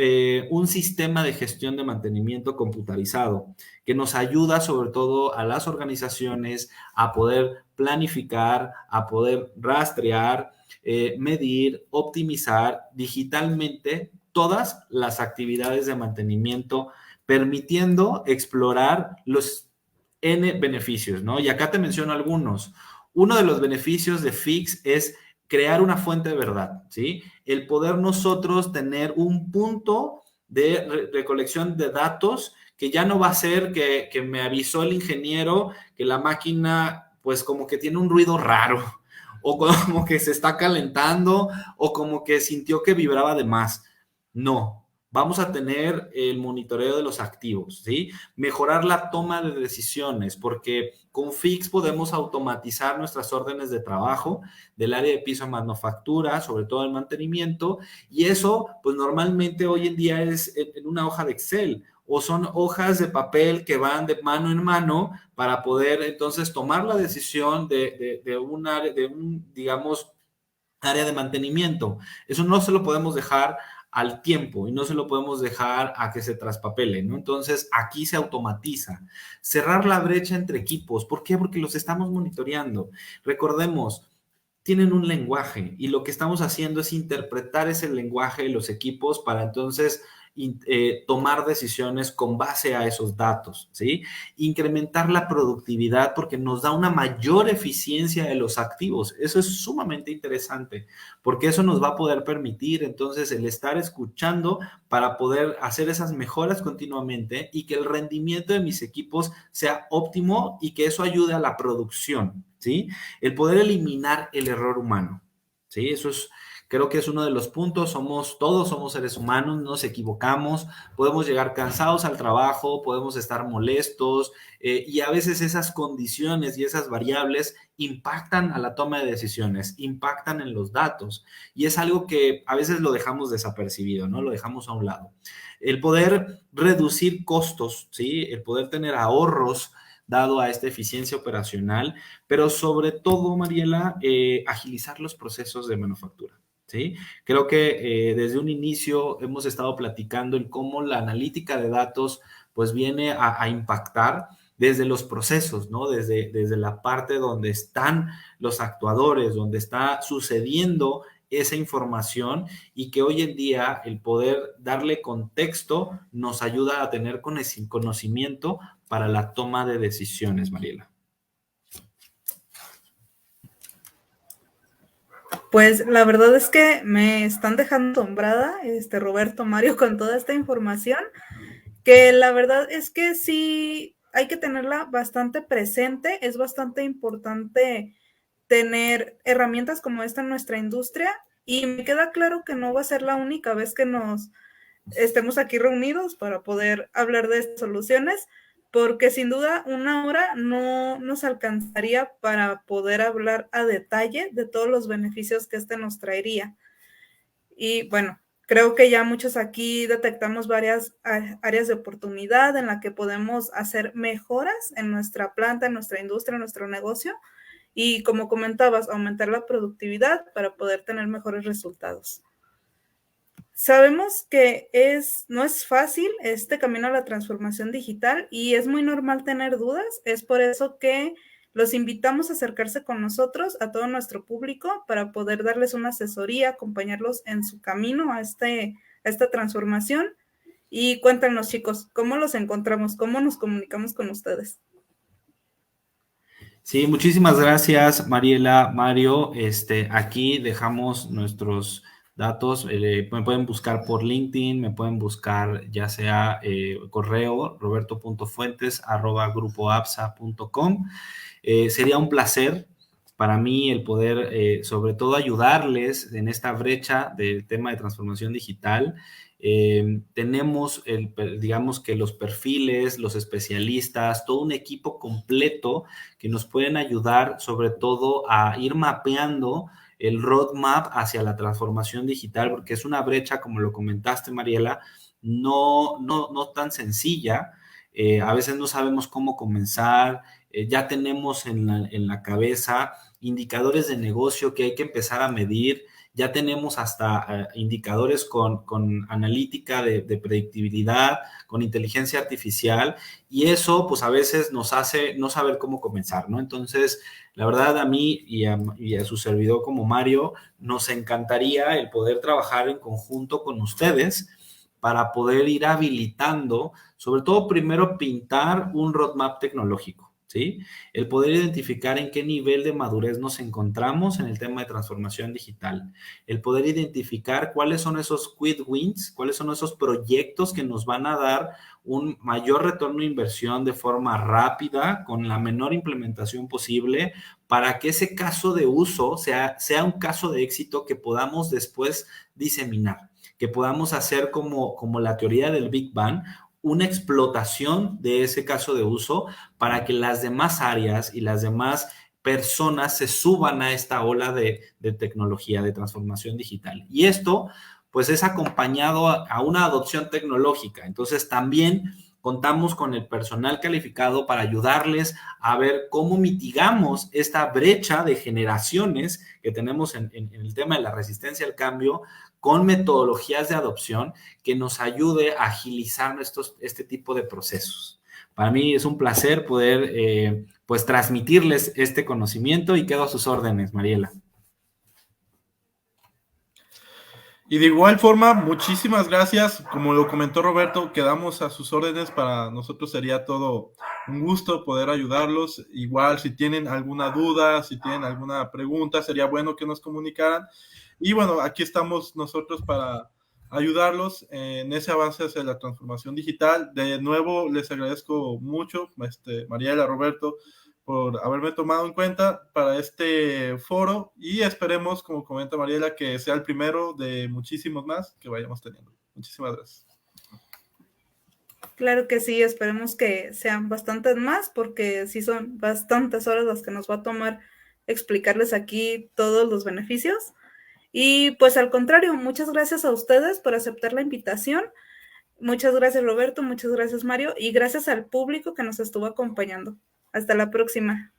un sistema de gestión de mantenimiento computarizado que nos ayuda sobre todo a las organizaciones a poder planificar, a poder rastrear, medir, optimizar digitalmente todas las actividades de mantenimiento, permitiendo explorar los N beneficios, ¿no? Y acá te menciono algunos. Uno de los beneficios de FIX es crear una fuente de verdad, ¿sí? El poder nosotros tener un punto de recolección de datos que ya no va a ser que me avisó el ingeniero que la máquina, pues como que tiene un ruido raro, o como que se está calentando, o como que sintió que vibraba de más. No, vamos a tener el monitoreo de los activos, ¿sí? Mejorar la toma de decisiones, porque con FIX podemos automatizar nuestras órdenes de trabajo del área de piso a manufactura, sobre todo el mantenimiento, y eso, pues normalmente hoy en día es en una hoja de Excel, o son hojas de papel que van de mano en mano para poder entonces tomar la decisión de un área, de un, digamos, área de mantenimiento. Eso no se lo podemos dejar al tiempo y no se lo podemos dejar a que se traspapele, ¿no? Entonces, aquí se automatiza. Cerrar la brecha entre equipos. ¿Por qué? Porque los estamos monitoreando. Recordemos, tienen un lenguaje y lo que estamos haciendo es interpretar ese lenguaje de los equipos para entonces tomar decisiones con base a esos datos, ¿sí? Incrementar la productividad porque nos da una mayor eficiencia de los activos. Eso es sumamente interesante porque eso nos va a poder permitir entonces el estar escuchando para poder hacer esas mejoras continuamente y que el rendimiento de mis equipos sea óptimo y que eso ayude a la producción, ¿sí? El poder eliminar el error humano, ¿sí? Eso es, creo que es uno de los puntos. Todos somos seres humanos, nos equivocamos, podemos llegar cansados al trabajo, podemos estar molestos y a veces esas condiciones y esas variables impactan a la toma de decisiones, impactan en los datos y es algo que a veces lo dejamos desapercibido, ¿no? Lo dejamos a un lado. El poder reducir costos, ¿sí? El poder tener ahorros dado a esta eficiencia operacional, pero sobre todo, Mariela, agilizar los procesos de manufactura. ¿Sí? Creo que desde un inicio hemos estado platicando en cómo la analítica de datos pues viene a impactar desde los procesos, ¿no? Desde la parte donde están los actuadores, donde está sucediendo esa información y que hoy en día el poder darle contexto nos ayuda a tener conocimiento para la toma de decisiones, Mariela. Pues la verdad es que me están dejando asombrada, Roberto, Mario, con toda esta información, que la verdad es que sí hay que tenerla bastante presente, es bastante importante tener herramientas como esta en nuestra industria y me queda claro que no va a ser la única vez que nos estemos aquí reunidos para poder hablar de estas soluciones, porque sin duda una hora no nos alcanzaría para poder hablar a detalle de todos los beneficios que nos traería. Y bueno, creo que ya muchos aquí detectamos varias áreas de oportunidad en las que podemos hacer mejoras en nuestra planta, en nuestra industria, en nuestro negocio. Y como comentabas, aumentar la productividad para poder tener mejores resultados. Sabemos que no es fácil este camino a la transformación digital y es muy normal tener dudas. Es por eso que los invitamos a acercarse con nosotros, a todo nuestro público, para poder darles una asesoría, acompañarlos en su camino a esta transformación. Y cuéntanos, chicos, ¿cómo los encontramos? ¿Cómo nos comunicamos con ustedes? Sí, muchísimas gracias, Mariela, Mario. Aquí dejamos nuestros datos. Me pueden buscar por LinkedIn, me pueden buscar ya sea correo roberto.fuentes@grupoapsa.com. Sería un placer para mí el poder, sobre todo, ayudarles en esta brecha del tema de transformación digital. Tenemos, digamos que los perfiles, los especialistas, todo un equipo completo que nos pueden ayudar, sobre todo, a ir mapeando el roadmap hacia la transformación digital, porque es una brecha, como lo comentaste, Mariela, no tan sencilla. A veces no sabemos cómo comenzar, ya tenemos en la cabeza indicadores de negocio que hay que empezar a medir, ya tenemos hasta indicadores con analítica de predictibilidad, con inteligencia artificial, y eso pues a veces nos hace no saber cómo comenzar, ¿no? Entonces, la verdad, a mí y a su servidor como Mario, nos encantaría el poder trabajar en conjunto con ustedes para poder ir habilitando, sobre todo primero pintar un roadmap tecnológico, ¿sí? El poder identificar en qué nivel de madurez nos encontramos en el tema de transformación digital, el poder identificar cuáles son esos quick wins, cuáles son esos proyectos que nos van a dar un mayor retorno de inversión de forma rápida, con la menor implementación posible, para que ese caso de uso sea un caso de éxito que podamos después diseminar, que podamos hacer como la teoría del Big Bang, una explotación de ese caso de uso para que las demás áreas y las demás personas se suban a esta ola de tecnología, de transformación digital. Y esto, pues, es acompañado a una adopción tecnológica. Entonces, también contamos con el personal calificado para ayudarles a ver cómo mitigamos esta brecha de generaciones que tenemos en el tema de la resistencia al cambio, con metodologías de adopción que nos ayude a agilizar este tipo de procesos. Para mí es un placer poder pues transmitirles este conocimiento, y quedo a sus órdenes, Mariela. Y de igual forma, muchísimas gracias. Como lo comentó Roberto, quedamos a sus órdenes. Para nosotros sería todo un gusto poder ayudarlos. Igual, si tienen alguna duda, si tienen alguna pregunta, sería bueno que nos comunicaran. Y bueno, aquí estamos nosotros para ayudarlos en ese avance hacia la transformación digital. De nuevo, les agradezco mucho, Mariela, Roberto, por haberme tomado en cuenta para este foro, y esperemos, como comenta Mariela, que sea el primero de muchísimos más que vayamos teniendo. Muchísimas gracias. Claro que sí, esperemos que sean bastantes más, porque sí son bastantes horas las que nos va a tomar explicarles aquí todos los beneficios. Y pues al contrario, muchas gracias a ustedes por aceptar la invitación. Muchas gracias, Roberto, muchas gracias, Mario, y gracias al público que nos estuvo acompañando. Hasta la próxima.